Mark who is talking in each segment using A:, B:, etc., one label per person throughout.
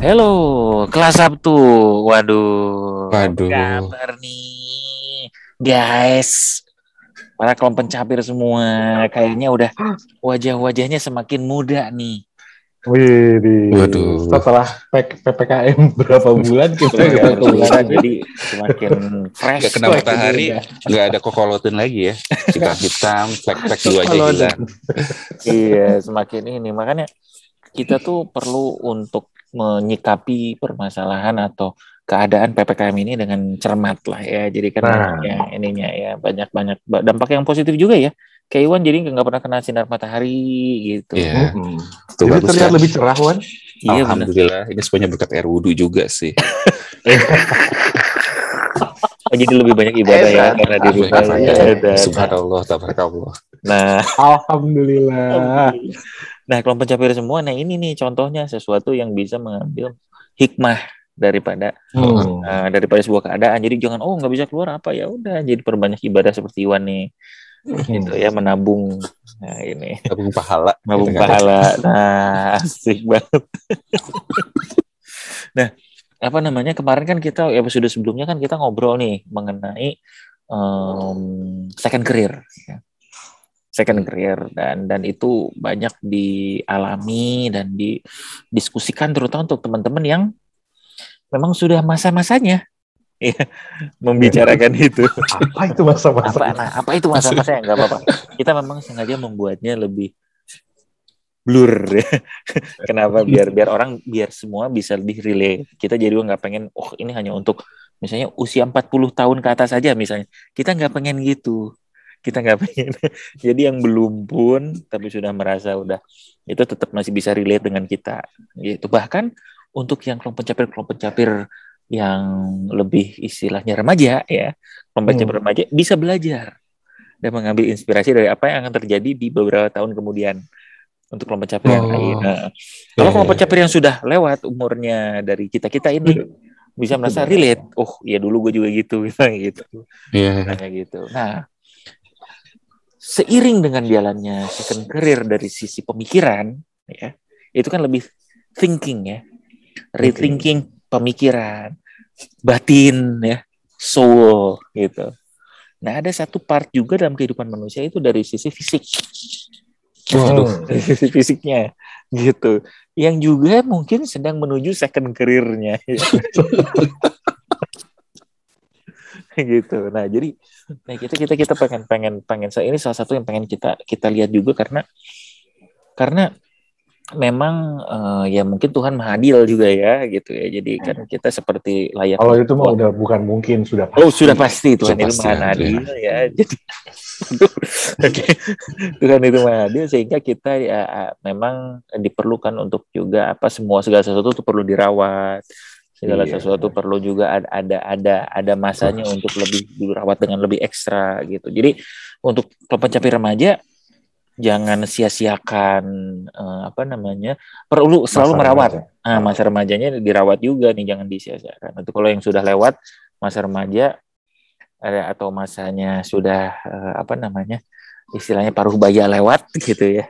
A: Halo, kelas Sabtu. Waduh, apa
B: Waduh,
A: kabar nih, guys? Para kaum pencapir semua, kayaknya udah wajah-wajahnya semakin muda nih.
C: Wih,
B: waduh,
C: setelah PPKM berapa bulan kita
A: Udah
C: ketemu
A: selesai,
C: lagi.
A: jadi semakin fresh.
B: nggak kena
C: Wah,
B: matahari,
C: udah.
B: nggak ada kokolotin lagi ya. Jika hitam, flek-flek di wajah
C: Kalau
B: hilang.
A: Iya, semakin ini. Makanya kita tuh perlu untuk menyikapi permasalahan atau keadaan PPKM ini dengan cermat lah ya. Jadi kan banyak ya ininya ya, banyak dampak yang positif juga ya. Kayak Iwan jadi nggak pernah kena sinar matahari gitu.
B: Iya, itu
C: Jadi
B: bagus
C: terlihat
B: kan.
C: lebih cerah, Wan.
A: Iya benar.
B: Alhamdulillah, ini semuanya berkat air wudhu juga sih.
A: Oh, jadi lebih banyak ibadah ya karena di rumah ya.
B: Subhanallah, tabarakallah.
A: Nah,
C: Alhamdulillah.
A: nah kalau pencapaian semua, nah ini nih contohnya sesuatu yang bisa mengambil hikmah daripada daripada sebuah keadaan. Jadi jangan nggak bisa keluar apa ya udah jadi perbanyak ibadah seperti Iwan nih. Gitu ya, menabung. Nah, ini
B: Tabung pahala.
A: menabung
B: gitu kan.
A: pahala. Nah, asik banget. Nah, apa namanya, kemarin kan kita episode sebelumnya kan kita ngobrol nih mengenai second career ya. Second career dan itu banyak dialami dan didiskusikan terutama untuk teman-teman yang memang sudah masa-masanya ya, membicarakan itu.
C: Apa itu masa-masa?
A: Apa itu masa-masanya? Nggak apa-apa. Kita memang sengaja membuatnya lebih blur ya. Kenapa? Biar orang, biar semua bisa lebih relate. Kita jadi nggak pengen ini hanya untuk misalnya usia 40 tahun ke atas saja misalnya. Kita nggak pengen gitu. Kita nggak pengen. Jadi yang belum pun tapi sudah merasa udah itu tetap masih bisa relate dengan kita. Gitu. Bahkan untuk yang kelompok pencapir yang lebih istilahnya remaja ya, kelompok pencapir remaja bisa belajar dan mengambil inspirasi dari apa yang akan terjadi di beberapa tahun kemudian untuk kelompok pencapir yang lain. Nah, kalau kelompok pencapir yang sudah lewat umurnya dari kita ini bisa merasa relate. Oh, ya dulu gue juga gitu, gitu. Kayak gitu. Nah, seiring dengan jalannya second career dari sisi pemikiran, ya, itu kan lebih thinking ya, rethinking pemikiran, batin ya, soul gitu. Nah, ada satu part juga dalam kehidupan manusia itu dari sisi fisik. Dari sisi fisiknya gitu. Yang juga mungkin sedang menuju second career-nya ya. Gitu. Nah, jadi kita pengen ini salah satu yang pengen kita lihat juga karena memang ya mungkin Tuhan Maha Adil juga ya gitu ya. Jadi kan kita seperti layaknya.
C: Kalau itu mah udah bukan mungkin, sudah pasti.
A: Oh, sudah pasti Tuhan itu Maha Adil ya. Jadi Tuhan itu Maha Adil sehingga kita ya memang diperlukan untuk juga segala sesuatu itu perlu dirawat. Segala sesuatu perlu juga ada masanya untuk lebih dirawat dengan lebih ekstra gitu. Jadi untuk pencapaian remaja jangan sia-siakan perlu selalu merawat. Masa remajanya dirawat juga nih, jangan disia-siakan. Itu kalau yang sudah lewat masa remaja atau masanya sudah istilahnya paruh baya lewat gitu ya.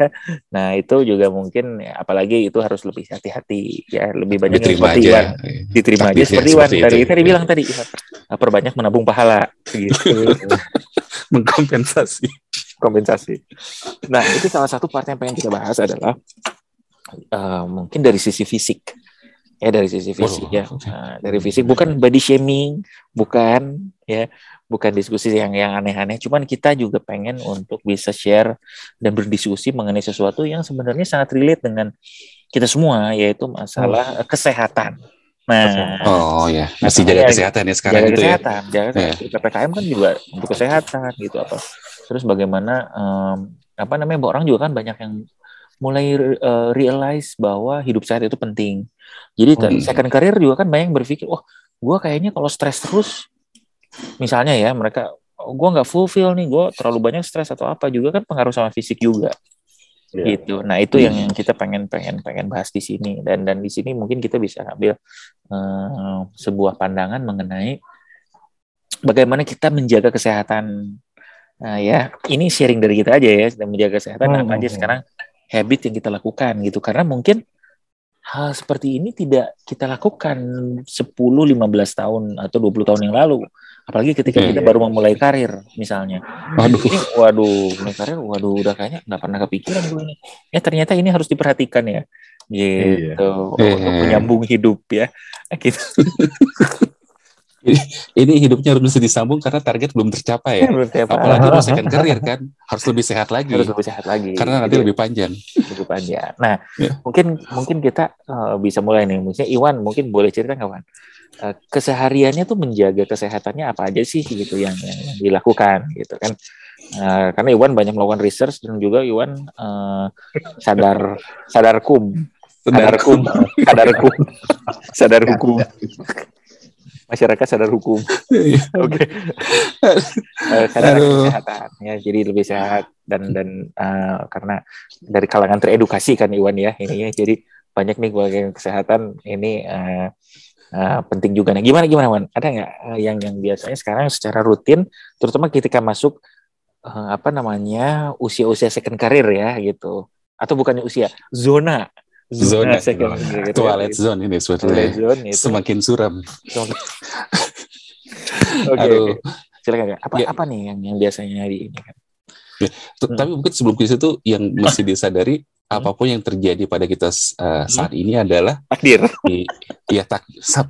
A: Nah, itu juga mungkin apalagi itu harus lebih hati-hati ya, lebih banyak seperti Iwan. Diterima aja seperti Iwan tadi bilang tadi, perbanyak menabung pahala gitu.
B: Mengkompensasi.
A: Nah, itu salah satu part yang pengen kita bahas adalah mungkin dari sisi fisik. Ya, dari sisi fisik ya. Nah, dari fisik bukan body shaming, bukan diskusi yang aneh-aneh, cuman kita juga pengen untuk bisa share dan berdiskusi mengenai sesuatu yang sebenarnya sangat relate dengan kita semua, yaitu masalah kesehatan. Nah,
B: masih jaga kesehatan ya sekarang itu
A: kesehatan, ya. PPKM kan juga untuk kesehatan gitu apa. Terus bagaimana orang juga kan banyak yang mulai realize bahwa hidup sehat itu penting. Jadi second career juga kan banyak yang berpikir, gue kayaknya kalau stres terus, misalnya ya mereka, gue nggak fulfill nih, gue terlalu banyak stres atau apa, juga kan pengaruh sama fisik juga. Gitu. Nah, itu yang kita pengen bahas di sini dan di sini mungkin kita bisa ambil sebuah pandangan mengenai bagaimana kita menjaga kesehatan. Nah, ya, ini sharing dari kita aja ya, menjaga kesehatan apa aja sekarang habit yang kita lakukan gitu, karena mungkin hal seperti ini tidak kita lakukan 10-15 tahun atau 20 tahun yang lalu. Apalagi ketika kita baru memulai karir misalnya. Ini mulai karir, udah kayaknya nggak pernah kepikiran gue ini. Ya ternyata ini harus diperhatikan ya. Gitu. Untuk menyambung hidup ya. Gitu.
B: Ini hidupnya harus bisa disambung karena target belum tercapai ya. Apalagi lu second career kan, harus lebih sehat lagi. Karena nanti lebih panjang.
A: Nah, mungkin kita bisa mulai nih. Maksudnya Iwan mungkin boleh cerita nggak, Wan? Kesehariannya tuh menjaga kesehatannya apa aja sih gitu yang dilakukan gitu kan? Karena Iwan banyak melakukan research dan juga Iwan sadar hukum. Masyarakat sadar hukum. Oke. Sadar kesehatan ya, jadi lebih sehat dan karena dari kalangan teredukasi kan Iwan ya ini ya, jadi banyak nih bagian kesehatan ini penting juga. Nah, gimana Wan? Ada nggak yang biasanya sekarang secara rutin, terutama ketika masuk usia second career ya gitu, atau bukannya usia, zona second career,
B: twilight zone ini sebetulnya semakin suram.
A: Oke. Silakan ya. Apa nih yang biasanya di ini kan?
B: Tapi mungkin sebelum ke situ yang mesti disadari, apapun yang terjadi pada kita saat ini adalah
A: takdir.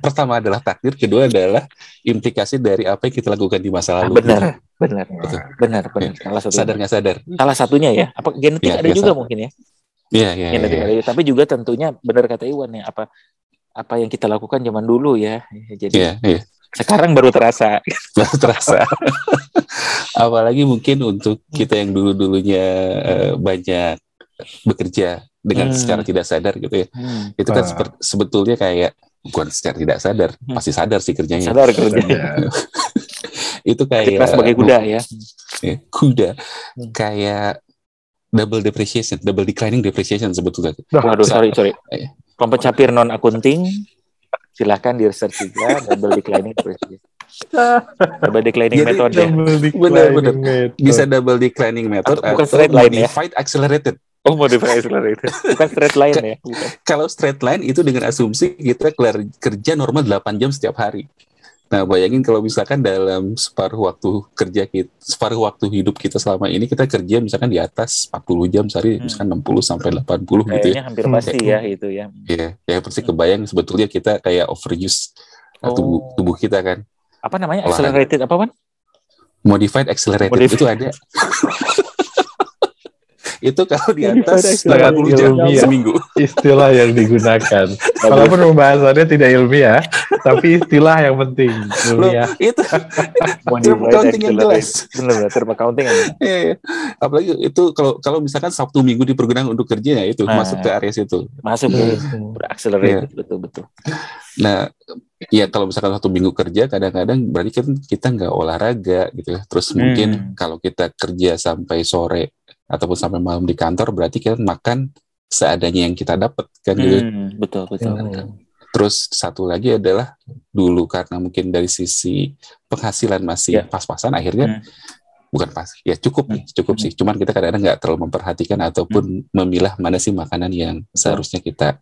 B: Pertama adalah takdir, kedua adalah implikasi dari apa yang kita lakukan di masa lalu.
A: Benar.
B: Sadar nggak sadar?
A: Salah satunya ya. Apa genetik ada juga mungkin ya?
B: Iya.
A: Tapi juga tentunya benar kata Iwan ya, apa yang kita lakukan zaman dulu ya. Jadi sekarang baru terasa.
B: Apalagi mungkin untuk kita yang dulunya banyak bekerja dengan secara tidak sadar gitu ya. Itu kan sebetulnya kayak bukan secara tidak sadar, pasti sadar sih kerjanya.
A: Sadar kerjanya.
B: Itu kayak
A: keras sebagai kuda ya.
B: Kuda. Kayak double declining depreciation sebetulnya.
A: Waduh, sorry. Kelompok capir non akunting, silahkan di research juga double declining depreciation. Double declining method ya.
B: Benar. Bisa double declining method
A: atau bukan straight line ya.
B: Modified accelerated.
A: Modified accelerated. Bukan straight line ya.
B: Kalau straight line itu dengan asumsi kita kerja normal 8 jam setiap hari. Nah, bayangin kalau misalkan dalam separuh waktu hidup kita selama ini kita kerja misalkan di atas 40 jam sehari, misalkan 60 sampai 80 gitu ya.
A: Kayaknya hampir pasti ya itu ya.
B: Iya, pasti kebayang sebetulnya kita kayak overuse tubuh kita kan.
A: Apa namanya? Accelerated apa, Pan?
B: Modified accelerated. Itu ada. Itu kalau di atas 80 jam seminggu.
C: Istilah yang digunakan. Walaupun pembahasannya tidak ilmiah, tapi istilah yang penting. Ilmiah.
B: Itu term accounting yang jelas.
A: Benar, term accounting.
B: Iya. Apalagi itu kalau misalkan Sabtu Minggu dipergunakan untuk kerja ya itu masuk ke area situ.
A: Masuk ke accelerated, betul.
B: Nah, ya kalau misalkan Sabtu Minggu kerja, kadang-kadang berarti kan kita nggak olahraga gitu ya. Terus mungkin kalau kita kerja sampai sore ataupun sampai malam di kantor, berarti kan makan seadanya yang kita dapat kan gitu.
A: Betul.
B: Terus satu lagi adalah dulu karena mungkin dari sisi penghasilan masih pas-pasan, akhirnya bukan pas, ya cukup sih. Cuman kita kadang-kadang nggak terlalu memperhatikan ataupun memilah mana sih makanan yang seharusnya kita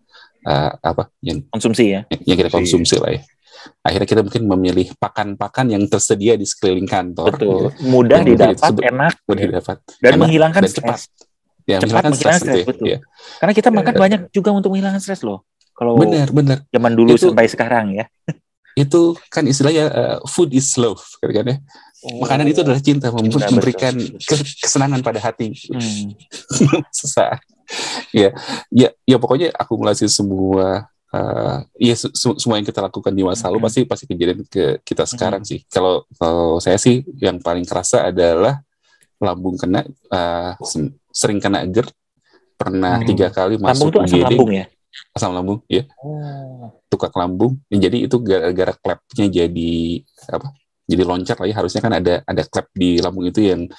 B: yang
A: konsumsi ya,
B: yang kita konsumsi lah ya. Akhirnya kita mungkin memilih pakan-pakan yang tersedia di sekeliling kantor.
A: Betul. Mudah didapat, enak, dan menghilangkan stres.
B: Ya,
A: cepat menghilangkan stres, betul. Ya. Karena kita makan banyak juga untuk menghilangkan stres loh. Kalau
B: benar.
A: Zaman dulu sampai sekarang ya.
B: Itu kan istilahnya food is love, kan ya. Makanan itu adalah cinta, memberikan kesenangan pada hati. Sesaat. Ya pokoknya akumulasi semua semua yang kita lakukan di masa lalu pasti kejadian ke kita sekarang sih. Kalau saya sih yang paling kerasa adalah lambung kena, sering kena GERD, pernah 3 kali masuk
A: lambung itu asam lambung ya?
B: Asam lambung, ya. Tukak lambung. Jadi itu gara-gara klepnya jadi loncat lagi. Harusnya kan ada klep di lambung itu yang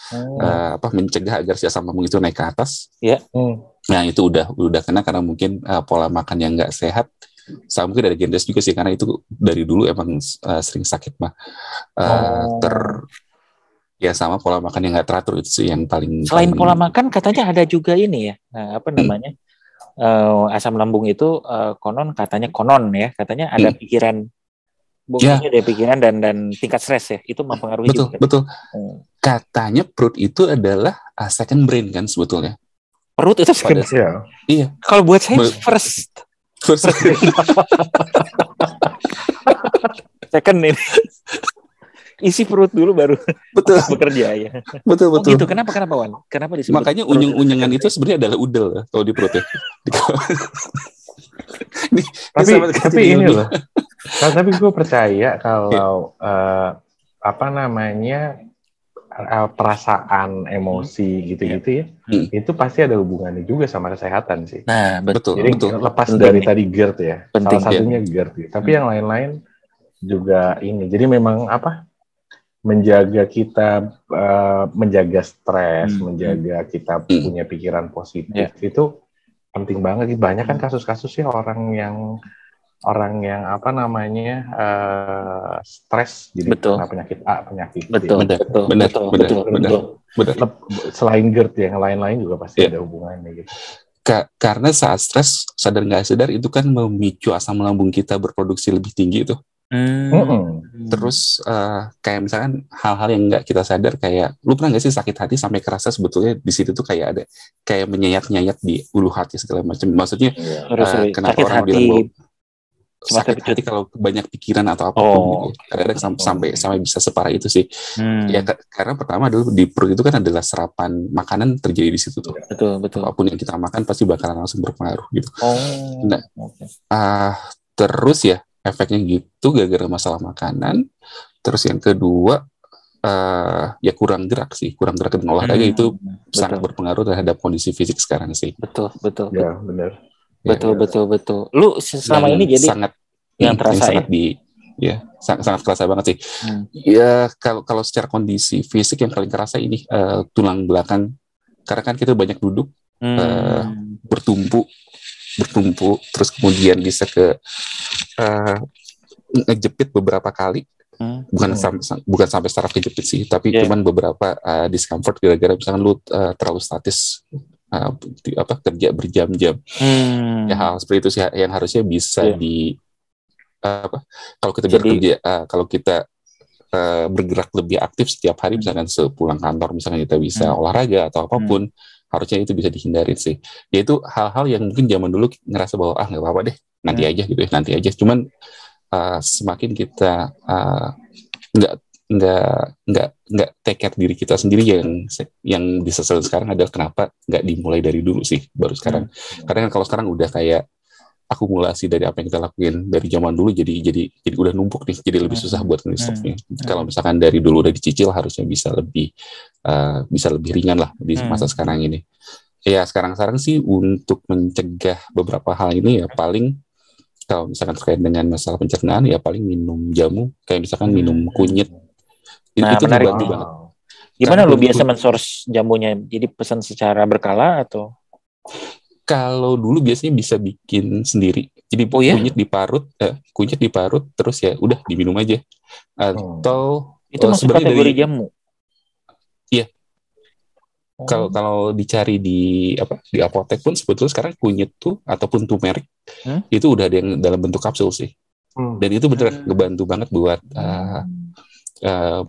B: mencegah agar si asam lambung itu naik ke atas. Nah itu udah kena karena mungkin pola makan yang nggak sehat. Sama mungkin dari genetis juga sih, karena itu dari dulu emang sering sakit mah. Sama pola makan yang nggak teratur itu sih yang paling.
A: Selain pola makan katanya ada juga ini ya, asam lambung itu katanya ada pikiran, bukannya ada pikiran dan tingkat stres ya, itu mempengaruhi juga.
B: Betul. Katanya perut itu adalah second brain kan sebetulnya.
A: Perut itu second brain.
B: Iya.
A: Kalau buat saya first. Second ini. Isi perut dulu baru bekerja ya.
B: Betul.
A: Gitu. Kenapa Wan? Kenapa disebut?
B: Makanya unyeng-unyengan itu sebenarnya adalah udel kalau di perut ya.
C: Tapi ini loh. Tapi gue percaya kalau perasaan, emosi gitu-gitu ya, itu pasti ada hubungannya juga sama kesehatan sih.
A: Nah, betul.
C: Jadi lepas dari tadi GERD ya,
A: penting,
C: salah satunya GERD ya. Tapi yang lain-lain juga ini. Jadi memang menjaga kita, menjaga stres, menjaga kita punya pikiran positif itu penting banget. Banyak kan kasus-kasusnya orang yang stres jadi kena penyakit A, penyakit B.
A: Betul.
C: Selain GERD yang lain-lain juga pasti ada hubungannya gitu.
B: Karena saat stres, sadar nggak sadar itu kan memicu asam lambung kita berproduksi lebih tinggi itu. Terus kayak misalkan hal-hal yang nggak kita sadar, kayak lu pernah nggak sih sakit hati sampai kerasa sebetulnya di situ tuh kayak ada kayak menyayat-nyayat di ulu hati segala macam. Maksudnya kenapa orang bilang sakit hati kalau banyak pikiran atau apapun gitu. Kadang-kadang sampai bisa separah itu sih. Ya karena pertama dulu di perut itu kan adalah serapan makanan terjadi di situ tuh.
A: Betul.
B: Apapun yang kita makan pasti bakalan langsung berpengaruh gitu. Terus ya efeknya gitu gara-gara masalah makanan. Terus yang kedua ya kurang gerak dan olahraga itu sangat berpengaruh terhadap kondisi fisik sekarang sih.
A: Betul.
C: Ya benar.
A: Betul. Lu selama ini jadi
B: sangat
A: yang terasa
B: sangat kerasa banget sih. Ya kalau secara kondisi fisik yang paling kerasa ini tulang belakang, karena kan kita banyak duduk, bertumpuk, terus kemudian bisa ke ngejepit beberapa kali. Bukan sampai saraf kejepit sih, tapi cuman beberapa discomfort gara-gara misalkan lu terlalu statis. Kerja berjam-jam, ya hal seperti itu sih yang harusnya bisa kalau kita bekerja, kalau kita bergerak lebih aktif setiap hari, misalkan sepulang kantor misalkan kita bisa olahraga atau apapun, harusnya itu bisa dihindari sih. Yaitu hal-hal yang mungkin zaman dulu ngerasa bahwa nggak apa-apa deh, nanti aja. Cuman semakin kita nggak take care diri kita sendiri, yang disesal sekarang adalah kenapa nggak dimulai dari dulu sih baru sekarang. Karena kalau sekarang udah kayak akumulasi dari apa yang kita lakuin dari zaman dulu, jadi udah numpuk nih, jadi lebih susah buat nge-stopnya. Kalau misalkan dari dulu udah dicicil, harusnya bisa lebih ringan lah di masa sekarang ini. Ya sekarang sih untuk mencegah beberapa hal ini ya paling kalau misalkan terkait dengan masalah pencernaan ya paling minum jamu, kayak misalkan minum kunyit. Itu
A: menarik
B: dibantu banget.
A: Gimana lu biasa men-source jamunya? Jadi pesan secara berkala atau?
B: Kalau dulu biasanya bisa bikin sendiri. Jadi kunyit diparut terus ya udah diminum aja. Atau
A: itu masuk kategori jamu?
B: Iya. Kalau dicari di apotek pun sebetulnya sekarang kunyit tuh ataupun turmeric itu udah ada yang dalam bentuk kapsul sih. Dan itu beneran ngebantu banget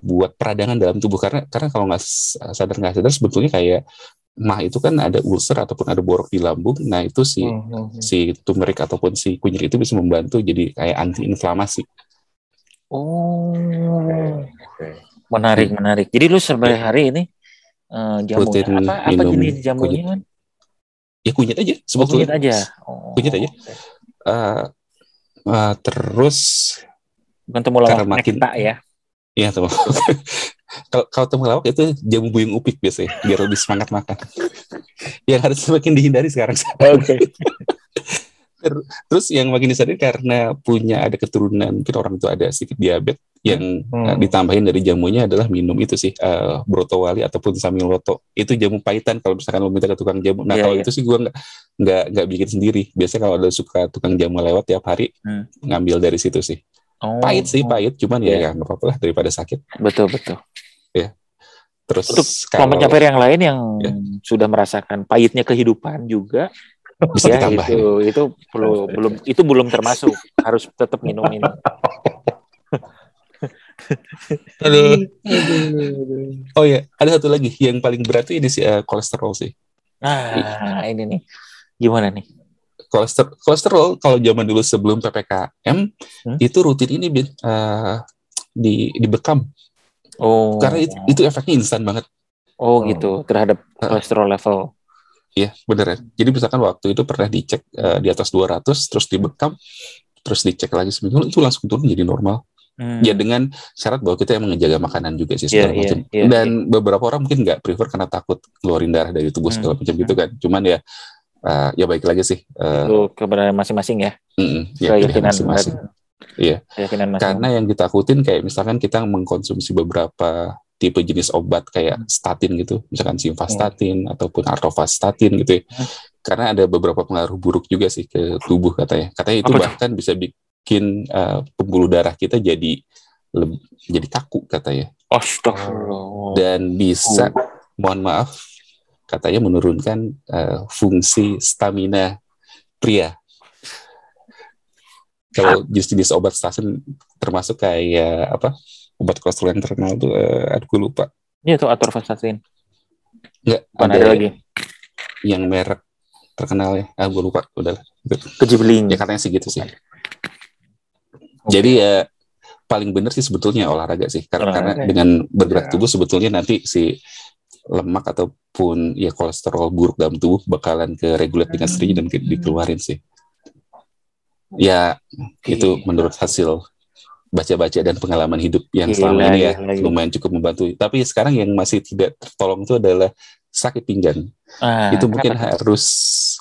B: buat peradangan dalam tubuh, karena kalau nggak sadar sebetulnya kayak mah itu kan ada ulcer ataupun ada borok di lambung. Nah itu si turmeric ataupun si kunyit itu bisa membantu jadi kayak anti-inflamasi.
A: Menarik. Jadi lu sehari-hari ini jamunya apa jenis jamunya kan?
B: Ya kunyit aja sebetulnya. Kunyit aja. Terus
A: bukan temulawak nekta ya?
B: Iya temulawak. Kalau temulawak itu jamu buyung upik biasanya biar lebih semangat makan. Yang harus semakin dihindari sekarang.
A: Oke.
B: Terus yang makin disadari karena ada keturunan, mungkin orang itu ada sedikit diabetes, yang ditambahin dari jamunya adalah minum itu sih brotowali ataupun samiloto. Itu jamu pahitan kalau misalkan lo minta ke tukang jamu. Nah kalau itu sih gue nggak bikin sendiri. Biasanya kalau ada suka tukang jamu lewat tiap hari, ngambil dari situ sih. Pahit, cuman ya nggak apa-apa lah daripada sakit.
A: Betul.
B: Ya. Terus
A: untuk kelompok caper yang lain yang sudah merasakan pahitnya kehidupan juga,
B: Bisa ditambah
A: itu belum termasuk, harus tetap minum ini.
B: Aduh. Oh ya, ada satu lagi yang paling berat ini sih kolesterol sih.
A: Ini nih, gimana nih?
B: Kolesterol kalau zaman dulu sebelum PPKM itu rutin ini dibekam. Karena itu efeknya instan banget.
A: Gitu, terhadap kolesterol level.
B: Iya, bener ya. Jadi misalkan waktu itu pernah dicek di atas 200, terus dibekam, terus dicek lagi seminggu, itu langsung turun jadi normal. Ya dengan syarat bahwa kita emang ngejaga makanan juga sih segala macam. Dan beberapa orang mungkin nggak prefer karena takut keluarin darah dari tubuh segala macam gitu kan. Cuman ya baik lagi sih.
A: Itu kebenaran masing-masing ya.
B: Keyakinan masing-masing. Iya. Karena yang ditakutin kayak misalkan kita mengkonsumsi beberapa tipe jenis obat kayak statin gitu, misalkan simvastatin ataupun atorvastatin gitu ya. Karena ada beberapa pengaruh buruk juga sih ke tubuh katanya. Katanya itu bahkan bisa bikin pembuluh darah kita jadi kaku katanya.
A: Astagfirullah.
B: Dan bisa, mohon maaf, katanya menurunkan fungsi stamina pria. Kalau jenis obat statin termasuk kayak apa? Obat kolesterol yang terkenal tuh, gue lupa.
A: Iya tuh atorvastatin.
B: Enggak, ada lagi. Yang merek terkenal ya. Gue lupa, udah.
A: Kejibling.
B: Ya katanya sih gitu sih. Jadi paling benar sih sebetulnya olahraga sih. Karena dengan bergerak tubuh sebetulnya nanti si lemak ataupun ya kolesterol buruk dalam tubuh bakalan ke regulate dengan sendirinya dan dikeluarin sih. Ya, itu menurut hasil baca-baca dan pengalaman hidup yang selama ini ya lumayan cukup membantu. Tapi sekarang yang masih tidak tertolong itu adalah sakit pinggang. Itu mungkin harus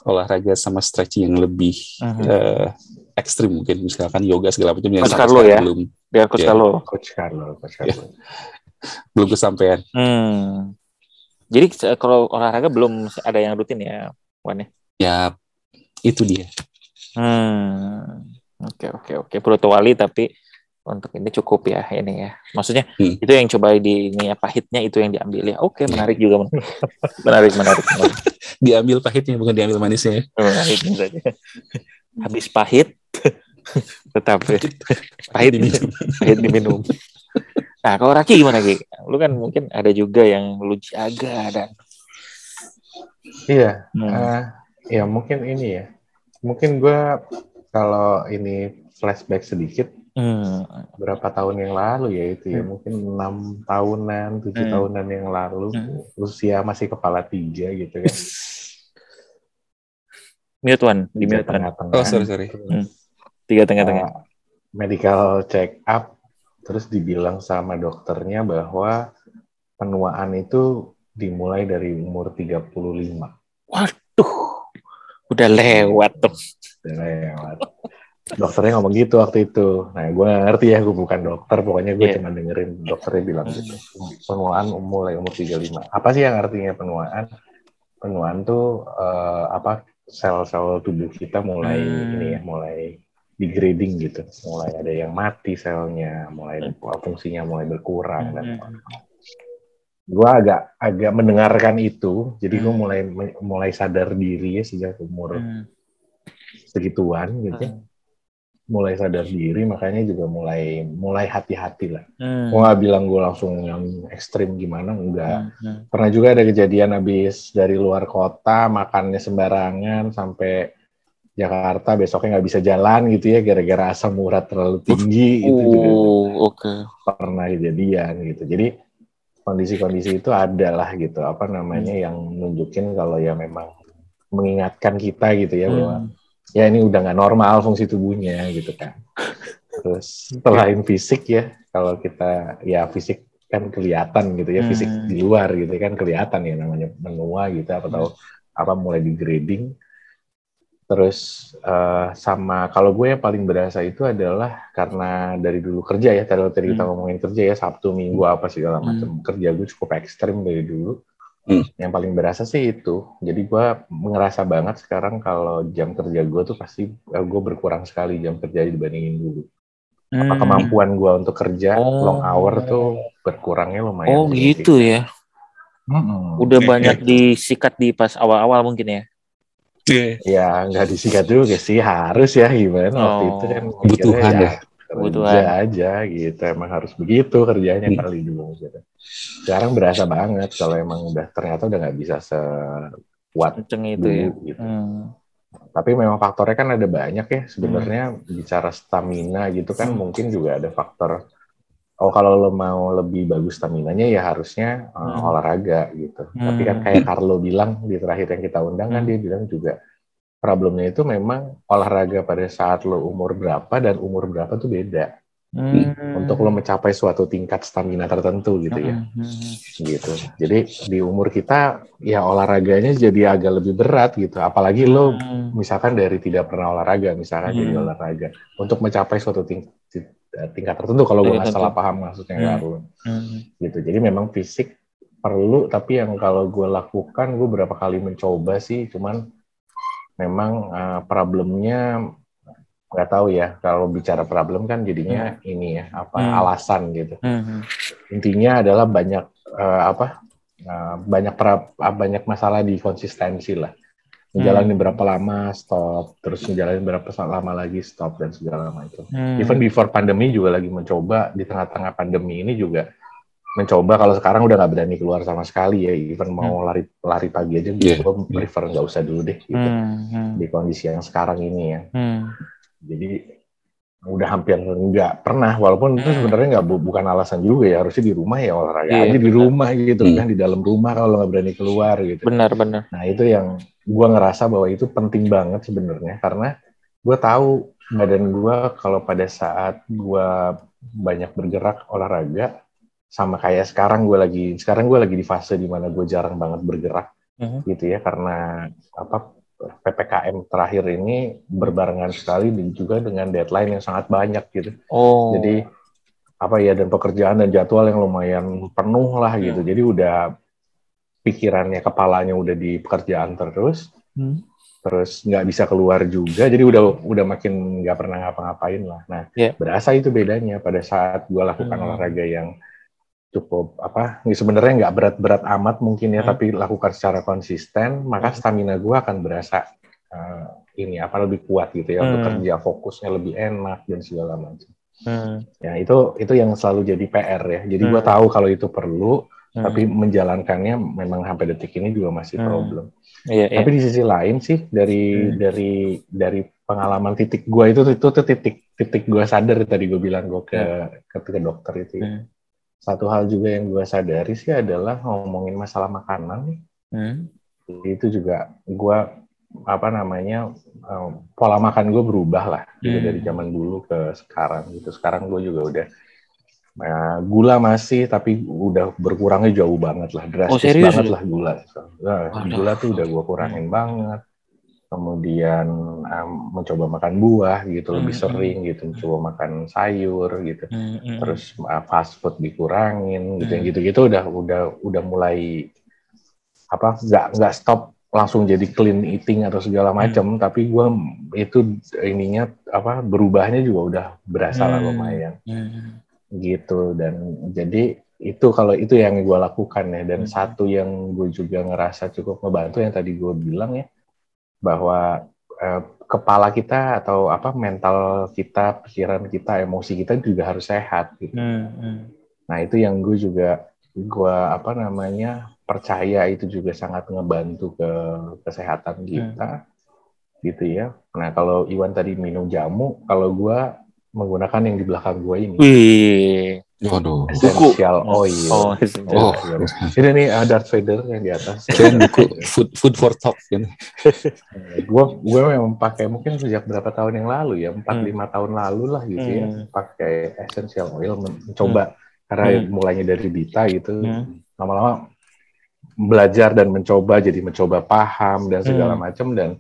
B: olahraga sama stretching yang lebih ekstrim mungkin, misalkan yoga segala macam yang
A: Coach Carlo ya. Belum. Biar Coach Carlo.
B: Belum kesampaian.
A: Jadi kalau olahraga belum ada yang rutin ya, Wan ya?
B: Ya, itu dia.
A: Oke. Pulau Wali tapi untuk ini cukup ya ini ya. Maksudnya itu yang coba di ini ya, pahitnya itu yang diambil ya. Oke, menarik juga. menarik.
B: Diambil pahitnya bukan diambil manisnya.
A: Pahitnya saja. Habis pahit tetap pahit diminum. Nah, kalau Raki gimana Ki? Lu kan mungkin ada juga yang lu jaga dan
C: iya. Ya mungkin ini ya. Mungkin gue kalau ini flashback sedikit, berapa tahun yang lalu ya itu ya, mungkin 6 tahunan, 7 tahunan yang lalu, usia masih kepala 3 gitu kan.
A: Mute One, di mute
B: tengah-tengah. Oh sorry.
A: 3 tengah-tengah.
C: Medical check up, terus dibilang sama dokternya bahwa penuaan itu dimulai dari umur 35.
A: Waduh, udah lewat tuh.
C: Dokternya ngomong gitu waktu itu. Nah, gue gak ngerti ya, gue bukan dokter. Pokoknya gue cuma dengerin dokternya bilang gitu. Penuaan mulai umur 35. Apa sih yang artinya penuaan? Penuaan tuh sel-sel tubuh kita mulai mulai degrading gitu. Mulai ada yang mati selnya, mulai fungsinya mulai berkurang dan gue agak mendengarkan itu. Jadi gue mulai sadar diri ya sejak umur segituan gitu. Mulai sadar diri, makanya juga mulai hati-hati lah. Gue nggak bilang gue langsung yang ekstrim gimana, enggak. Pernah juga ada kejadian habis dari luar kota, makannya sembarangan sampai Jakarta, besoknya nggak bisa jalan gitu ya, gara-gara asam urat terlalu tinggi. Itu juga pernah kejadian gitu. Jadi kondisi-kondisi itu adalah gitu, yang nunjukin kalau ya memang mengingatkan kita gitu ya bahwa ya ini udah nggak normal fungsi tubuhnya gitu kan. Terus selain fisik ya, kalau kita ya fisik kan kelihatan gitu ya, fisik di luar gitu kan kelihatan ya namanya menua gitu atau mulai degrading. Terus sama kalau gue yang paling berasa itu adalah karena dari dulu kerja ya, tadi kita ngomongin kerja ya, Sabtu Minggu apa segala macam kerja gue cukup ekstrim dari dulu. Yang paling berasa sih itu. Jadi gue ngerasa banget sekarang kalau jam kerja gue tuh pasti gue berkurang sekali jam kerja dibandingin dulu. Apa kemampuan gue untuk kerja long hour tuh berkurangnya lumayan.
A: Oh gitu ya. Udah banyak disikat di pas awal-awal mungkin ya.
C: Ya nggak disikat juga sih, harus ya gimana waktu itu kan
B: kebutuhan ya.
C: Kerja aja gitu, emang harus begitu kerjanya kali dulu gitu. Sekarang berasa banget kalau emang ternyata udah nggak bisa sekuat
A: itu
C: dulu
A: ya.
C: Gitu. Tapi memang faktornya kan ada banyak ya sebenarnya. Bicara stamina gitu kan mungkin juga ada faktor. Kalau lo mau lebih bagus staminanya ya harusnya olahraga gitu. Tapi kan kayak Carlo bilang di terakhir yang kita undang kan dia bilang juga problemnya itu memang olahraga pada saat lo umur berapa dan umur berapa tuh beda. Untuk lo mencapai suatu tingkat stamina tertentu gitu ya. Gitu. Jadi di umur kita ya olahraganya jadi agak lebih berat gitu. Apalagi lo misalkan dari tidak pernah olahraga, misalkan jadi olahraga. Untuk mencapai suatu tingkat tertentu, kalau gue nggak salah paham maksudnya Carlo. Gitu. Jadi memang fisik perlu, tapi yang kalau gue lakukan, gue berapa kali mencoba sih, cuman memang problemnya nggak tahu ya, kalau bicara problem kan jadinya ini ya alasan gitu. Intinya adalah banyak banyak masalah di konsistensi lah. Menjalani berapa lama stop, terus menjalani berapa lama lagi stop dan segala macam. Even before pandemi juga lagi mencoba, di tengah-tengah pandemi ini juga mencoba. Kalau sekarang udah nggak berani keluar sama sekali ya, even mau lari pagi aja gue prefer nggak usah dulu deh gitu. Di kondisi yang sekarang ini ya. Jadi udah hampir nggak pernah, walaupun itu sebenarnya bukan alasan juga ya, harusnya di rumah ya olahraga aja di rumah gitu kan, di dalam rumah kalau nggak berani keluar gitu.
A: Benar.
C: Nah itu yang gue ngerasa bahwa itu penting banget sebenarnya, karena gue tahu badan gue kalau pada saat gue banyak bergerak olahraga, sama kayak sekarang gue lagi di fase dimana gue jarang banget bergerak gitu ya, karena PPKM terakhir ini berbarengan sekali juga dengan deadline yang sangat banyak gitu. Jadi dan pekerjaan dan jadwal yang lumayan penuh lah gitu. Jadi udah pikirannya, kepalanya udah di pekerjaan terus nggak bisa keluar juga. Jadi udah makin nggak pernah ngapa-ngapain lah. Nah, berasa itu bedanya pada saat gue lakukan olahraga yang cukup sebenarnya nggak berat-berat amat mungkin ya, tapi lakukan secara konsisten, maka stamina gue akan berasa lebih kuat gitu ya, untuk kerja fokusnya lebih enak dan segala macam. Ya itu yang selalu jadi PR ya. Jadi gue tahu kalau itu perlu, tapi menjalankannya memang sampai detik ini juga masih problem. Tapi di sisi lain sih dari pengalaman titik gue itu titik gue sadar tadi gue bilang gue ke dokter itu ya. Satu hal juga yang gue sadari sih adalah ngomongin masalah makanan nih. Itu juga gue pola makan gue berubah lah gitu, dari zaman dulu ke sekarang gitu. Sekarang gue juga udah gula masih, tapi udah berkurangnya jauh banget lah, drastis banget lah gula. Gula tuh udah gue kurangin banget. Kemudian mencoba makan buah gitu lebih sering gitu, mencoba makan sayur gitu, terus fast food dikurangin gitu, yang gitu-gitu udah mulai nggak stop langsung jadi clean eating atau segala macam, tapi gue itu berubahnya juga udah berasa lah lumayan gitu. Dan jadi itu kalau itu yang gue lakukan ya. Dan satu yang gue juga ngerasa cukup ngebantu yang tadi gue bilang ya, bahwa kepala kita atau mental kita, pikiran kita, emosi kita juga harus sehat gitu. Nah itu yang gue percaya itu juga sangat ngebantu ke kesehatan kita gitu ya. Nah kalau Iwan tadi minum jamu, kalau gue menggunakan yang di belakang gue ini.
B: Waduh.
C: Essential oil. Ini nih Darth Vader yang di atas.
B: Keren buku food for thought kan.
C: Gue memang pakai mungkin sejak berapa tahun yang lalu ya, 4-5 tahun lalu lah gitu ya, pakai essential oil, mencoba karena mulainya dari Dita gitu, lama-lama belajar dan mencoba paham dan segala macam, dan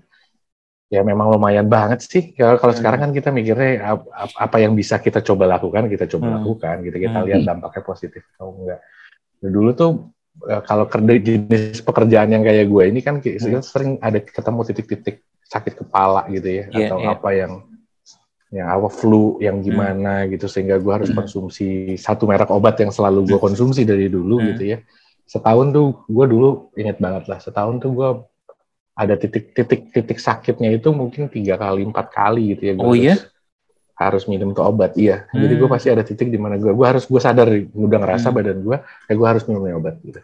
C: ya memang lumayan banget sih. Kalau sekarang kan kita mikirnya apa yang bisa kita coba lakukan gitu, kita lihat dampaknya positif atau enggak. Dulu tuh kalau jenis pekerjaan yang kayak gue ini kan sering ada ketemu titik-titik sakit kepala gitu ya, atau yang flu yang gimana gitu, sehingga gue harus konsumsi satu merek obat yang selalu gue konsumsi dari dulu gitu ya. Setahun tuh gue dulu inget banget lah, setahun tuh gue ada titik sakitnya itu mungkin 3 kali 4 kali gitu ya.
A: Oh iya?
C: Harus minum tuh obat, iya. Jadi gue pasti ada titik di mana gue sadar, udah ngerasa badan gue, gue harus minum obat gitu.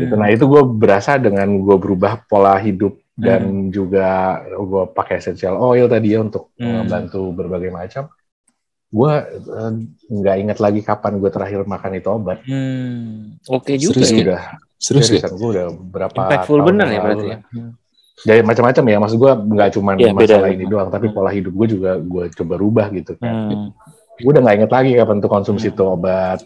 C: Gitu. Nah itu gue berasa dengan gue berubah pola hidup dan juga gue pakai essential oil tadi ya untuk membantu berbagai macam. Gue nggak ingat lagi kapan gue terakhir makan itu obat.
A: Oke juga ya.
C: Serius gue udah berapa
A: impactful
C: tahun
A: bener ya
C: lalu
A: berarti
C: ya. Jadi macam-macam ya, maksud gue nggak cuma masalah ini doang, tapi pola hidup gue juga gue coba rubah gitu kan. Gue udah nggak inget lagi kapan tuh konsumsi tuh obat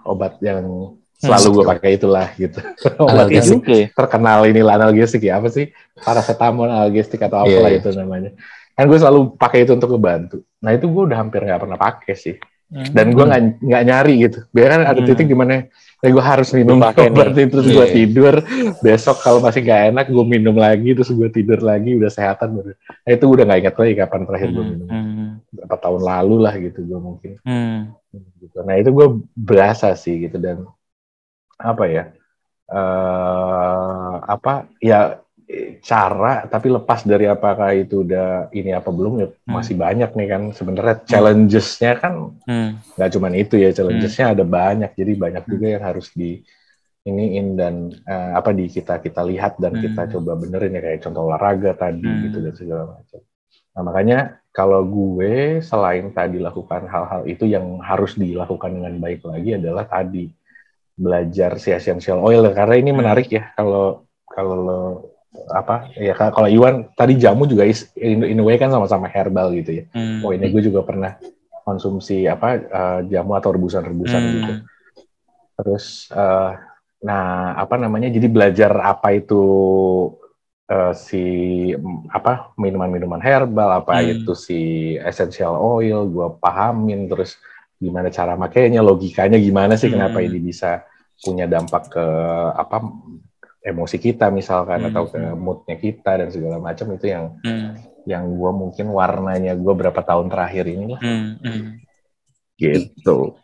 C: obat yang selalu gue pakai itulah gitu. Obat yang terkenal inilah analgesik ya, apa sih, paracetamol analgesik atau apalah itu namanya. Kan gue selalu pakai itu untuk ngebantu. Nah itu gue udah hampir nggak pernah pakai sih. Dan gue nggak nyari gitu. Biarkan ada titik di mana gue harus minum obat itu, terus gue tidur. Besok kalau masih nggak enak, gue minum lagi, terus gue tidur lagi, udah sehatan baru. Nah itu udah nggak ingat lagi kapan terakhir gue minum. Berapa tahun lalu lah gitu gue mungkin. Gitu. Nah itu gue berasa sih gitu, dan apa ya? Cara, tapi lepas dari apakah itu udah ini apa belum ya, masih banyak nih kan sebenarnya challenges-nya kan nggak cuma itu ya, challenges-nya ada banyak, jadi banyak juga yang harus di iniin dan kita lihat dan kita coba benerin ya, kayak contoh olahraga tadi gitu dan segala macam. Nah makanya kalau gue selain tadi lakukan hal-hal itu, yang harus dilakukan dengan baik lagi adalah tadi belajar si essential oil, karena ini menarik ya kalau kalau Iwan tadi jamu juga in a way kan sama-sama herbal gitu ya. Oh ini gue juga pernah konsumsi jamu atau rebusan gitu. Terus jadi belajar apa itu minuman-minuman herbal, itu si essential oil, gue pahamin, terus gimana cara makainya, logikanya gimana sih, kenapa ini bisa punya dampak ke emosi kita misalkan, atau ke moodnya kita dan segala macam. Itu yang gue mungkin warnanya gue berapa tahun terakhir ini lah. Gitu.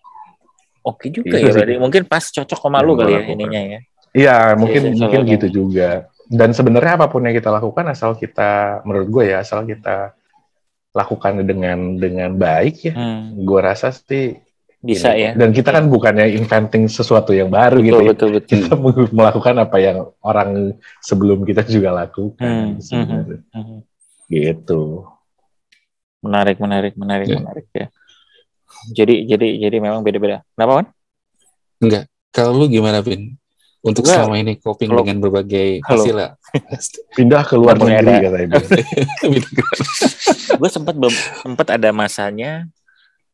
A: Oke juga itu ya, berarti mungkin pas cocok sama lu kali ya ininya ya.
C: Iya, mungkin gitu juga. Dan sebenarnya apapun yang kita lakukan, menurut gue ya, asal kita lakukan dengan baik ya, gue rasa sih
A: bisa ya.
C: Dan kita kan bukannya inventing sesuatu yang baru betul. Kita melakukan apa yang orang sebelum kita juga lakukan. Gitu.
A: Menarik ya. Jadi memang beda-beda. Kenapa, Wan?
B: Enggak. Kalau lu gimana, Vin? Untuk selama ini coping dengan berbagai hasil lah.
C: Pindah ke luar negeri katanya.
A: Gue sempat ada masanya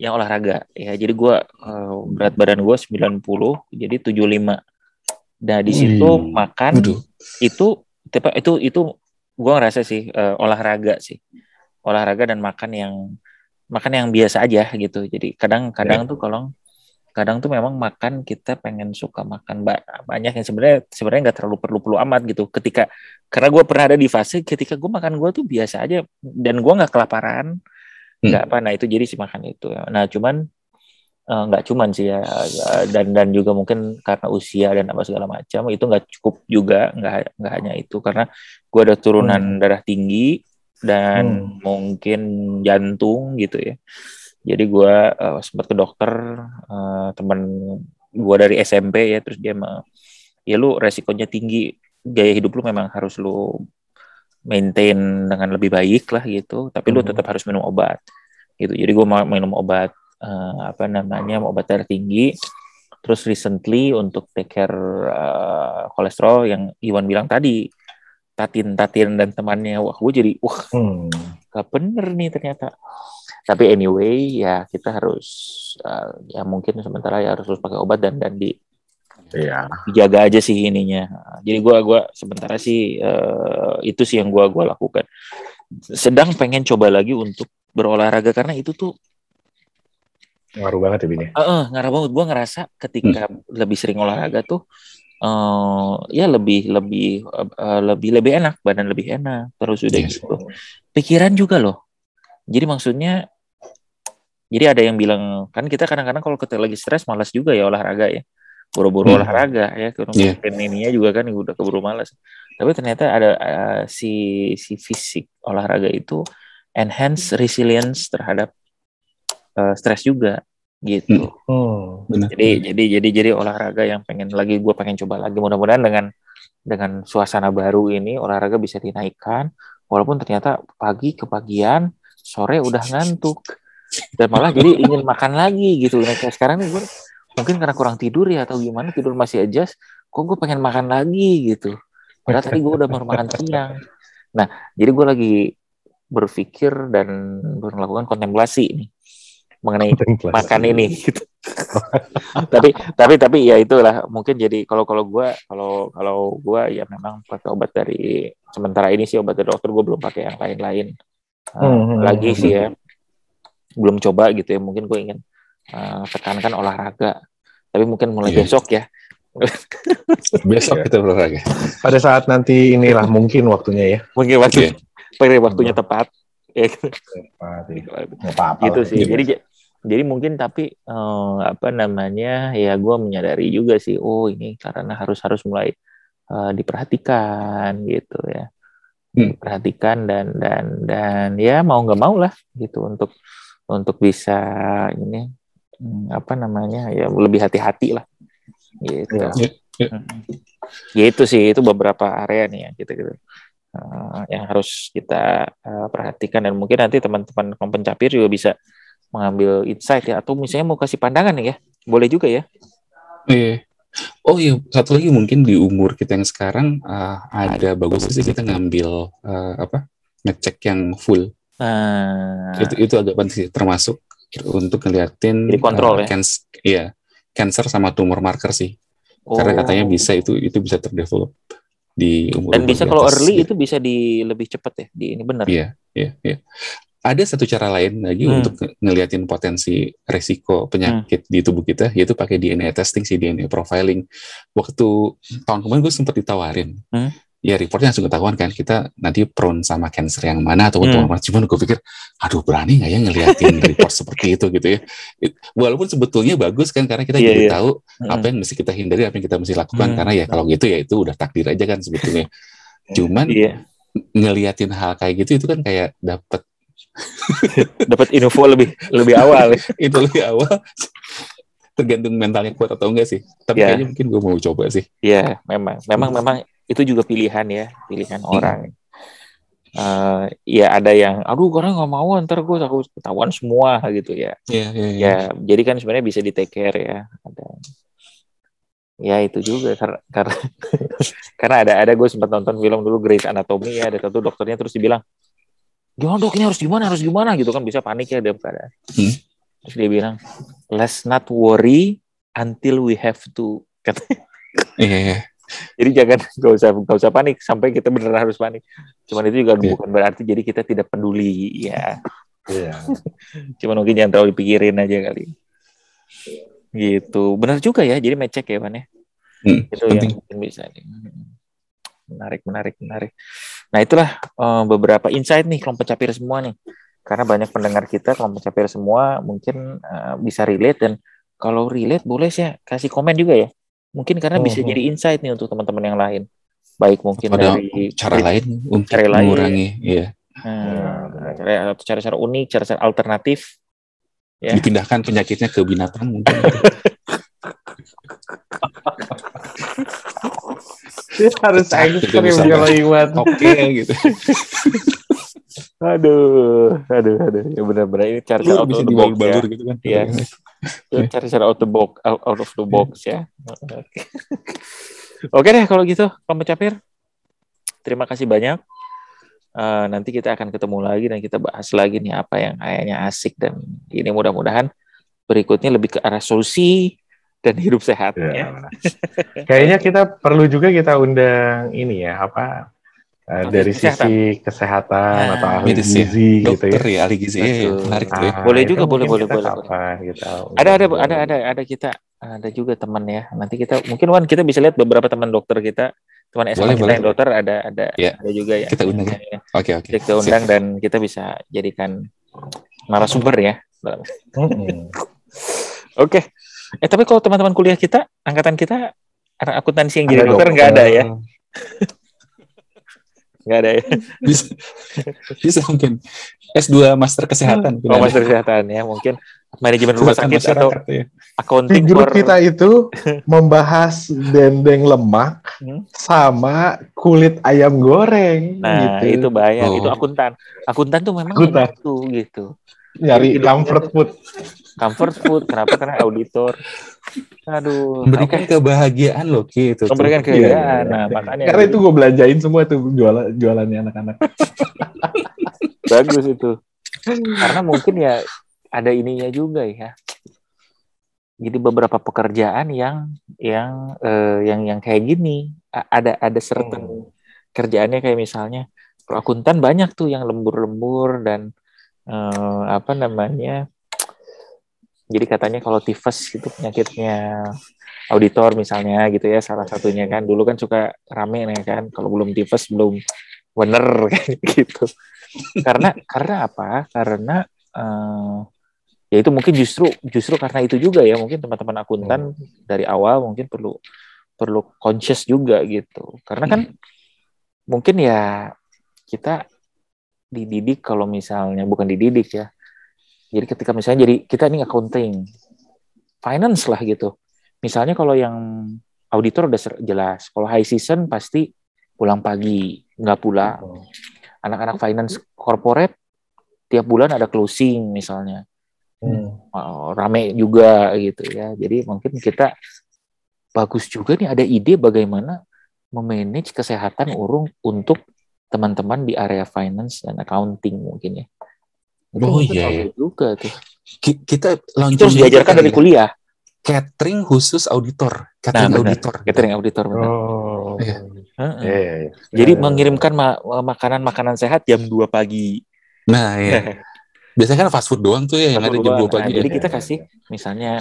A: yang olahraga ya, jadi gue berat badan gue 90, jadi 75. Nah di situ makan itu gue ngerasa sih olahraga dan makan yang biasa aja gitu. Jadi kadang tuh memang makan, kita pengen suka makan banyak yang sebenarnya nggak terlalu perlu amat gitu. Karena gue pernah ada di fase ketika gue makan gue tuh biasa aja dan gue nggak kelaparan. Nah itu jadi si makan itu. Nah cuman nggak cuman sih ya, dan juga mungkin karena usia dan apa segala macam, itu nggak cukup juga, nggak hanya itu, karena gue ada turunan darah tinggi dan mungkin jantung gitu ya. Jadi gue sempat ke dokter, teman gue dari SMP ya, terus dia ya lu resikonya tinggi, gaya hidup lu memang harus lu maintain dengan lebih baik lah gitu, tapi lu tetap harus minum obat gitu. Jadi gue mau minum obat obat darah tinggi. Terus recently untuk take care kolesterol yang Iwan bilang tadi, Tatin dan temannya, gue jadi gak bener nih ternyata. Tapi anyway ya kita harus ya mungkin sementara ya harus pakai obat dan dijaga aja sih ininya. Jadi gue sementara sih itu sih yang gue lakukan. Sedang pengen coba lagi untuk berolahraga, karena itu tuh
C: ngaruh banget ya Bini.
A: Ngaruh banget. Gue ngerasa ketika lebih sering olahraga tuh ya lebih enak, badan lebih enak, terus udah gitu. Pikiran juga loh. Jadi maksudnya, jadi ada yang bilang kan kita kadang-kadang kalau kita lagi stres malas juga ya olahraga ya, buru-buru olahraga ya, mungkin ininya juga kan udah keburu malas. Tapi ternyata ada si fisik olahraga itu enhance resilience terhadap stres juga gitu.
B: Benar.
A: Jadi olahraga yang gue pengen coba lagi, mudah-mudahan dengan suasana baru ini olahraga bisa dinaikkan, walaupun ternyata pagi kepagian, sore udah ngantuk dan malah jadi ingin makan lagi gitu. Nah, kayak sekarang nih gue mungkin karena kurang tidur ya atau gimana, tidur masih adjust, kok gue pengen makan lagi gitu. Padahal tadi gue udah mau makan siang. Nah, jadi gue lagi berpikir dan melakukan kontemplasi nih mengenai makan ini gitu. tapi ya itulah, mungkin jadi kalau gue ya memang pakai obat dari sementara ini sih, obat dari dokter, gue belum pakai yang lain-lain lagi sih ya, belum coba gitu ya. Mungkin gue ingin tekankan olahraga, tapi mungkin mulai besok ya.
B: Besok kita olahraga.
C: Pada saat nanti inilah mungkin waktunya ya.
A: Mungkin waktunya tepat. Ya gitu. Gitu sih. Jadi mungkin tapi ya gue menyadari juga sih, ini karena harus mulai diperhatikan gitu ya. Diperhatikan dan ya mau nggak mau lah gitu untuk bisa ini ya lebih hati-hati lah gitu. Gitu sih, itu beberapa area nih yang kita gitu. Yang harus kita perhatikan, dan mungkin nanti teman-teman kelompok pencapir juga bisa mengambil insight ya, atau misalnya mau kasih pandangan ya, boleh juga ya.
B: Oh iya, satu lagi mungkin di umur kita yang sekarang ada bagus sih kita ngambil ngecek yang full. Itu agak penting sih, termasuk untuk ngeliatin
A: kontrol
B: cancer sama tumor marker sih. Karena katanya bisa itu bisa terdevelop di umur.
A: Dan bisa kalau early itu bisa lebih cepat ya di ini, benar.
B: Iya. Ada satu cara lain lagi untuk ngeliatin potensi resiko penyakit di tubuh kita, yaitu pakai DNA testing, DNA profiling. Waktu tahun kemarin gue sempat ditawarin, ya reportnya langsung ketahuan kan, kita nanti prone sama cancer yang mana atau tumor mana. Cuman gue pikir, aduh berani nggak ya ngeliatin report seperti itu gitu ya. Walaupun sebetulnya bagus kan, karena kita jadi tahu apa yang mesti kita hindari, apa yang kita mesti lakukan. Karena ya kalau gitu ya itu udah takdir aja kan sebetulnya. Cuman ngeliatin hal kayak gitu itu kan kayak dapat info lebih awal.
A: Itu lebih awal.
B: Tergantung mentalnya kuat atau enggak sih. Tapi kayaknya mungkin gue mau coba sih.
A: Iya, memang itu juga pilihan orang. Ya ada yang, karena nggak mau, ntar gue takut ketahuan semua gitu ya. Ya, jadi kan sebenarnya bisa di take care ya. Ya itu juga karena ada gue sempat nonton film dulu Grey's Anatomy ya, ada satu dokternya terus dibilang, gimana dok, ini harus gimana gitu kan, bisa panik ya dalam keadaan. Terus dia bilang, let's not worry until we have to. Jadi gak usah panik sampai kita beneran harus panik. Cuman itu juga bukan berarti jadi kita tidak peduli ya. Cuman mungkin jangan terlalu dipikirin aja kali. Gitu. Benar juga ya, jadi mecek ya Pan ya. Itu penting. Yang mungkin bisa nih. Menarik. Nah itulah beberapa insight nih kelompok pencapir semua nih. Karena banyak pendengar kita kelompok pencapir semua mungkin bisa relate, dan kalau relate boleh sih kasih komen juga ya. Mungkin karena bisa jadi insight nih untuk teman-teman yang lain. Baik mungkin dari
B: cara lain untuk mengurangi
A: cara-cara unik, cara-cara alternatif. Ya.
B: Dipindahkan penyakitnya ke binatang mungkin.
C: Harus ekstrim kalau Iwan.
B: Oke gitu.
A: Aduh. Ya benar-benar ini cara-cara out of the box ya.
B: Gitu kan.
A: Iya. Cara-cara out of the box ya. Oke deh kalau gitu, Pak Pencapir. Terima kasih banyak. Nanti kita akan ketemu lagi dan kita bahas lagi nih apa yang kayaknya asik, dan ini mudah-mudahan berikutnya lebih ke arah solusi dan hidup sehat. Ya.
C: Kayaknya kita perlu juga kita undang ini ya, dari sisi kesehatan atau ahli gizi gitu
B: dokter ya, ahli gizi ya, menarik tuh ya.
A: Boleh juga, boleh. Gitu. Ada kita, ada juga teman ya. Nanti kita mungkin kita bisa lihat beberapa teman dokter kita, teman SMA kita yang dokter ada juga ya.
B: Kita undang ya. Oke.
A: Kita undang dan kita bisa jadikan narasumber ya. Oke. Tapi kalau teman-teman kuliah kita, angkatan kita, anak akuntansi yang jadi dokter nggak ada ya? Nggak ada ya.
B: Bisa mungkin S2 Master Kesehatan.
A: Master Kesehatan ya, mungkin manajemen rumah sakit atau
B: ya.
A: accounting.
C: Di grup kita itu membahas dendeng lemak sama kulit ayam goreng.
A: Nah,
C: gitu.
A: itu bahaya. Itu akuntan. Akuntan tuh memang gitu.
C: Nyari comfort food.
B: Kenapa? Karena auditor. Aduh. Memberikan kebahagiaan loh, Ki.
A: Memberikan kebahagiaan. Nah, makanya.
C: Karena itu gue belanjain semua tuh jualannya anak-anak.
A: Bagus itu. Karena mungkin ya ada ininya juga ya. Jadi beberapa pekerjaan yang kayak gini ada certain kerjaannya kayak misalnya akuntan banyak tuh yang lembur-lembur dan jadi katanya kalau tifus itu penyakitnya auditor misalnya gitu ya, salah satunya kan dulu kan suka rame nih kan kalau belum tifus belum bener kayak gitu. Karena apa? Karena ya itu mungkin justru karena itu juga ya, mungkin teman-teman akuntan dari awal mungkin perlu conscious juga gitu. Karena kan mungkin ya kita dididik, kalau misalnya bukan dididik ya. Jadi ketika misalnya jadi kita ini accounting, finance lah gitu. Misalnya kalau yang auditor udah jelas, kalau high season pasti pulang pagi, nggak pulang. Anak-anak finance corporate tiap bulan ada closing misalnya. Rame juga gitu ya. Jadi mungkin kita bagus juga nih ada ide bagaimana memanage kesehatan untuk teman-teman di area finance dan accounting mungkin ya.
B: Iya.
A: Juga tuh.
B: Kita
A: terus diajarkan dari kuliah.
B: Catering khusus auditor. Catering auditor.
A: Iya. Jadi mengirimkan makanan sehat jam 2 pagi.
B: Nah, iya. Biasanya kan fast food doang tuh ya yang ada jam 2 pagi.
A: Jadi kita kasih misalnya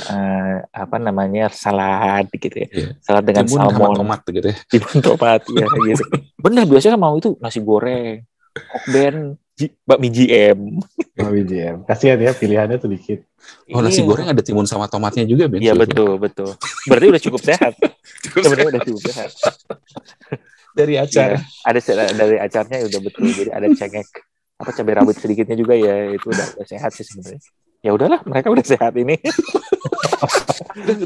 A: salad gitu ya. Salad dengan salmon,
B: tomat gitu ya.
A: Timun tomat ya gitu. Benar, biasanya mau itu nasi goreng, kokben, bakmi GM.
C: Kasihan ya pilihannya tuh dikit.
B: Nasi goreng ada timun sama tomatnya juga, Ben.
A: Iya, betul. Berarti udah cukup sehat. Sebenarnya udah cukup sehat.
B: Dari acar.
A: Ada dari acarnya udah betul. Jadi ada cengek, cabai rawit sedikitnya juga ya, itu udah sehat sih sebenarnya. Ya udahlah, mereka udah sehat ini.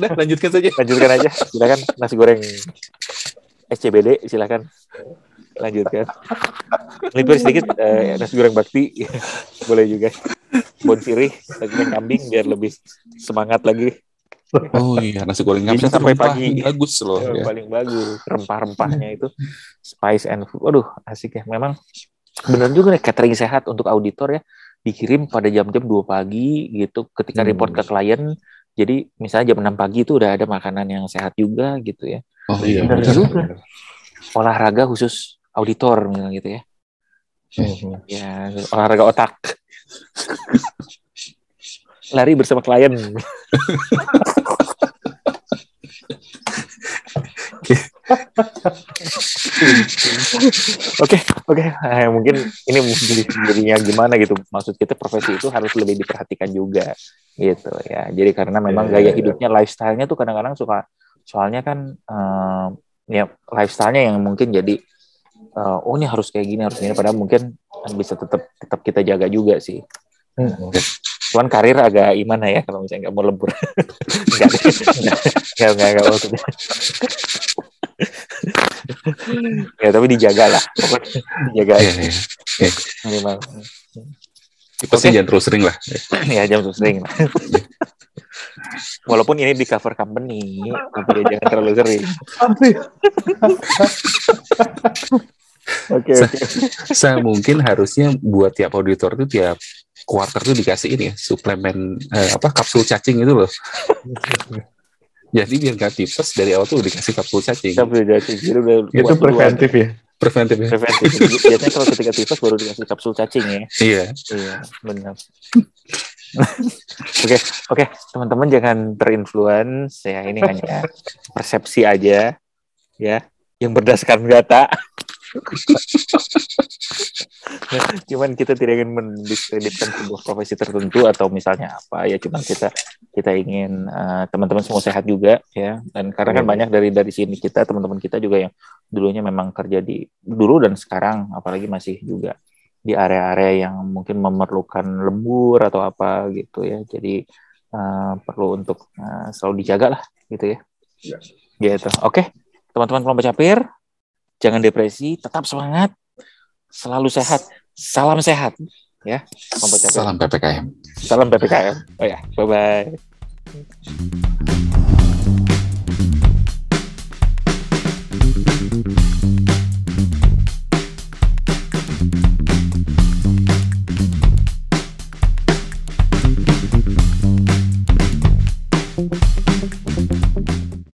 B: Udah lanjutkan saja.
A: Lanjutkan aja. Silakan nasi goreng SCBD, silakan. Lanjutkan. Melipir sedikit nasi goreng bakti. Boleh juga. Bon sirih, daging kambing biar lebih semangat lagi.
B: Oh iya, nasi goreng kambing
A: sampai pagi.
B: Bagus loh.
A: Paling bagus. Rempah-rempahnya itu spice and food. Waduh, asik ya. Memang benar juga nih catering sehat untuk auditor ya. Dikirim pada jam-jam 2 pagi gitu ketika report ke klien. Jadi misalnya jam 6 pagi itu udah ada makanan yang sehat juga gitu ya.
B: Oh iya.
A: Benar juga. Olahraga khusus auditor misalnya gitu ya. Ya, olahraga otak. Lari bersama klien. Oke. Mungkin ini jadinya gimana gitu. Maksud kita profesi itu harus lebih diperhatikan juga gitu ya. Jadi karena memang gaya hidupnya, lifestyle-nya tuh kadang-kadang suka, soalnya kan ya lifestyle-nya yang mungkin jadi ini harus kayak gini, padahal mungkin bisa tetap kita jaga juga sih. Cuman karir agak gimana ya kalau misalnya nggak mau lembur. Nggak maksudnya. Ya tapi dijaga lah, pokoknya dijaga aja. Minimal.
B: Pasti jangan terus sering lah.
A: Ya jangan terus sering lah. Walaupun ini di cover company, tapi jangan terlalu sering. Oke.
B: Saya mungkin harusnya buat tiap auditor itu tiap quarter tuh dikasih ini ya, suplemen kapsul cacing itu loh. Jadi biar nggak tipes dari awal tuh dikasih kapsul cacing.
C: Itu preventif ya.
B: Preventif.
A: Biasanya kalau ketika tipes baru dikasih kapsul cacing ya.
B: Iya,
A: benar. Oke, teman-teman jangan terinfluence ya, ini hanya persepsi aja ya, yang berdasarkan data. Cuman kita tidak ingin mendiskreditkan sebuah profesi tertentu atau misalnya apa ya, cuman kita ingin teman-teman semua sehat juga ya. Dan karena kan banyak dari sini kita, teman-teman kita juga yang dulunya memang kerja dulu dan sekarang apalagi masih juga di area-area yang mungkin memerlukan lembur atau apa gitu ya. Jadi perlu untuk selalu dijaga lah gitu ya. Gitu. Oke, teman-teman kelompok capir, jangan depresi, tetap semangat, selalu sehat, salam sehat ya.
B: Salam PPKM.
A: Salam PPKM. Oh ya, bye bye.